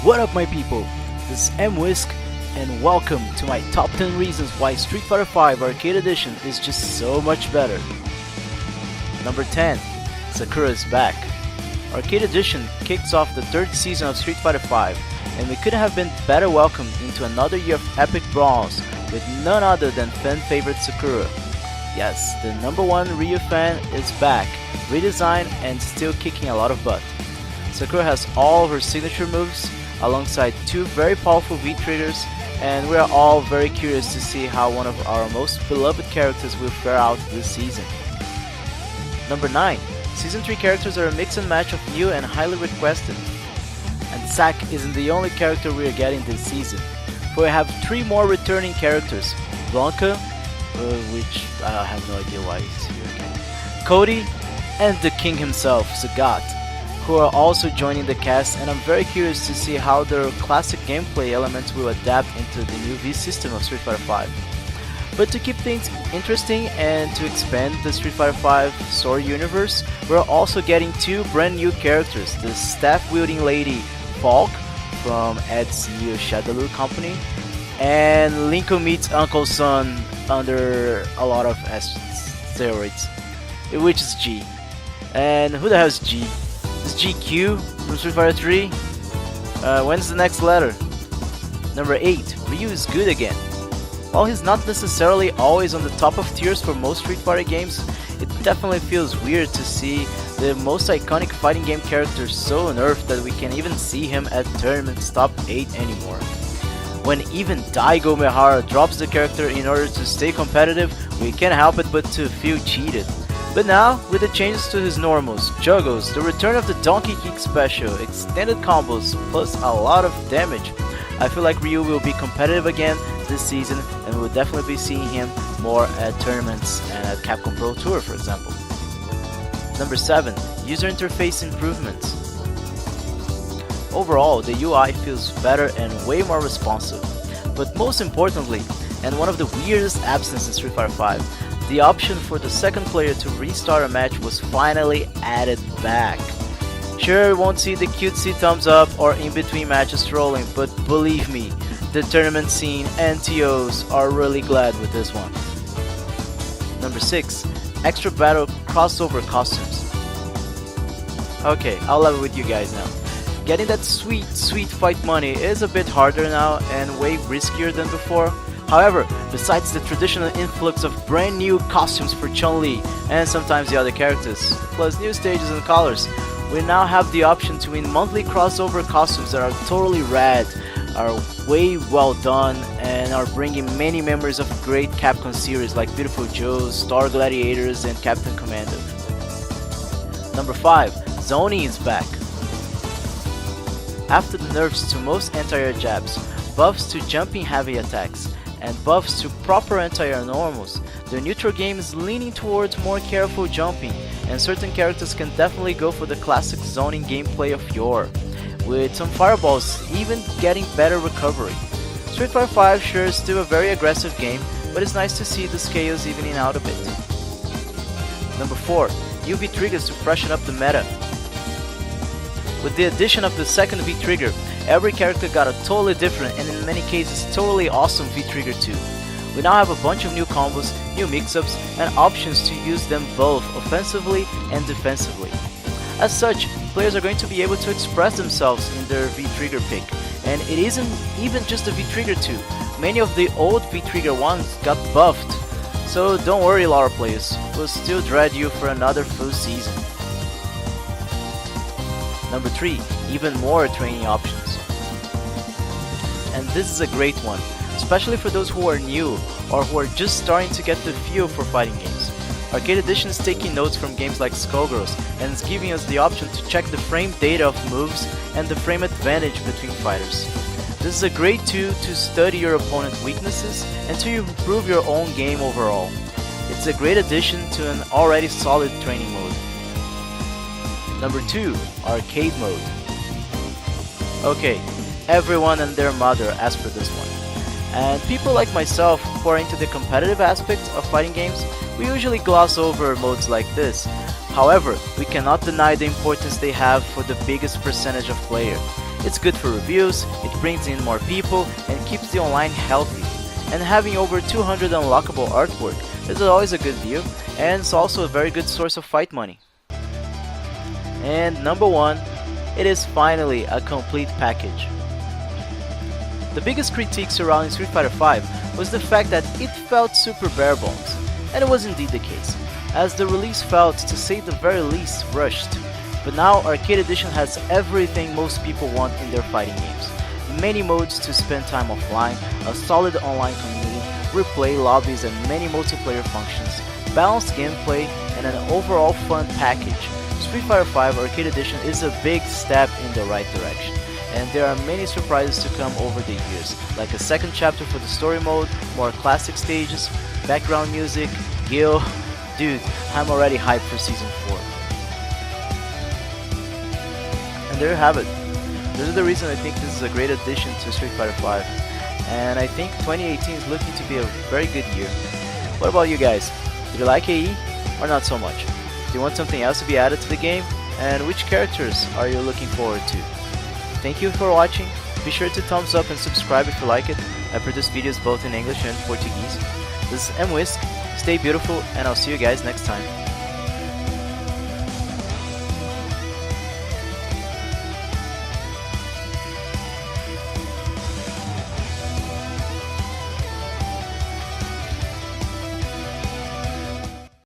What up my people, this is M-Whisk and welcome to my top 10 reasons why Street Fighter V Arcade Edition is just so much better. Number 10. Sakura is back. Arcade Edition kicks off the third season of Street Fighter V, and we couldn't have been better welcomed into another year of epic brawls with none other than fan favorite Sakura. Yes, the number one Ryu fan is back, redesigned and still kicking a lot of butt. Sakura has all of her signature moves alongside two very powerful V-triggers, and we are all very curious to see how one of our most beloved characters will fare out this season. Number 9. Season 3 characters are a mix and match of new and highly requested. And Zack isn't the only character we are getting this season, for we have 3 more returning characters: Blanca, which I have no idea why he's here again, Cody, and the king himself, Sagat, who are also joining the cast, and I'm very curious to see how their classic gameplay elements will adapt into the new V system of Street Fighter V. But to keep things interesting and to expand the Street Fighter V story universe, we're also getting 2 brand new characters: the staff-wielding lady Falk from Ed's new Shadaloo company, and Linko meets Uncle Son under a lot of steroids, which is G. And who the hell is G? Is GQ from Street Fighter 3? When's the next letter? Number 8. Ryu is good again. While he's not necessarily always on the top of tiers for most Street Fighter games, it definitely feels weird to see the most iconic fighting game character so nerfed that we can even see him at tournament's top 8 anymore. When even Daigo Mihara drops the character in order to stay competitive, we can't help it but to feel cheated. But now, with the changes to his normals, juggles, the return of the Donkey Kick special, extended combos, plus a lot of damage, I feel like Ryu will be competitive again this season, and we will definitely be seeing him more at tournaments and at Capcom Pro Tour, for example. Number 7. User interface improvements. Overall, the UI feels better and way more responsive. But most importantly, and one of the weirdest absences in Street Fighter V, the option for the second player to restart a match was finally added back. Sure, we won't see the cutesy thumbs up or in between matches trolling, but believe me, the tournament scene and TOs are really glad with this one. Number 6. Extra battle crossover costumes. Okay, I'll level with you guys now. Getting that sweet fight money is a bit harder now and way riskier than before. However, besides the traditional influx of brand new costumes for Chun-Li and sometimes the other characters, plus new stages and colors, we now have the option to win monthly crossover costumes that are totally rad, are way well done, and are bringing many memories of great Capcom series like Beautiful Joes, Star Gladiators, and Captain Commando. Number 5. Zoning is back. After the nerfs to most anti-air jabs, buffs to jumping heavy attacks, and buffs to proper anti-air normals, the neutral game is leaning towards more careful jumping, and certain characters can definitely go for the classic zoning gameplay of yore, with some fireballs even getting better recovery. Street Fighter V sure is still a very aggressive game, but it's nice to see the scales evening out a bit. Number 4. UV triggers to freshen up the meta. With the addition of the second V-trigger, every character got a totally different and in many cases totally awesome V-trigger too. We now have a bunch of new combos, new mix-ups, and options to use them both offensively and defensively. As such, players are going to be able to express themselves in their V-trigger pick, and it isn't even just the V-trigger 2. Many of the old V-trigger ones got buffed, so don't worry lore players, we'll still dread you for another full season. Number 3. Even more training options. And this is a great one, especially for those who are new or who are just starting to get the feel for fighting games. Arcade Edition is taking notes from games like Skullgirls and is giving us the option to check the frame data of moves and the frame advantage between fighters. This is a great tool to study your opponent's weaknesses and to improve your own game overall. It's a great addition to an already solid training mode. Number 2. Arcade mode. Okay, everyone and their mother asked for this one. And people like myself who are into the competitive aspect of fighting games, we usually gloss over modes like this. However, we cannot deny the importance they have for the biggest percentage of players. It's good for reviews, it brings in more people, and keeps the online healthy. And having over 200 unlockable artwork is always a good deal, and it's also a very good source of fight money. And number 1, it is finally a complete package. The biggest critique surrounding Street Fighter V was the fact that it felt super bare bones, and it was indeed the case, as the release felt, to say the very least, rushed. But now Arcade Edition has everything most people want in their fighting games. Many modes to spend time offline, a solid online community, replay lobbies and many multiplayer functions, balanced gameplay, and an overall fun package. Street Fighter V Arcade Edition is a big step in the right direction, and there are many surprises to come over the years, like a second chapter for the story mode, more classic stages, background music, Gil. Dude, I'm already hyped for Season 4. And there you have it. This is the reason I think this is a great addition to Street Fighter V. And I think 2018 is looking to be a very good year. What about you guys? Did you like AE or not so much? Do you want something else to be added to the game? And which characters are you looking forward to? Thank you for watching. Be sure to thumbs up and subscribe if you like it. I produce videos both in English and Portuguese. This is Whisk. Stay beautiful, and I'll see you guys next time.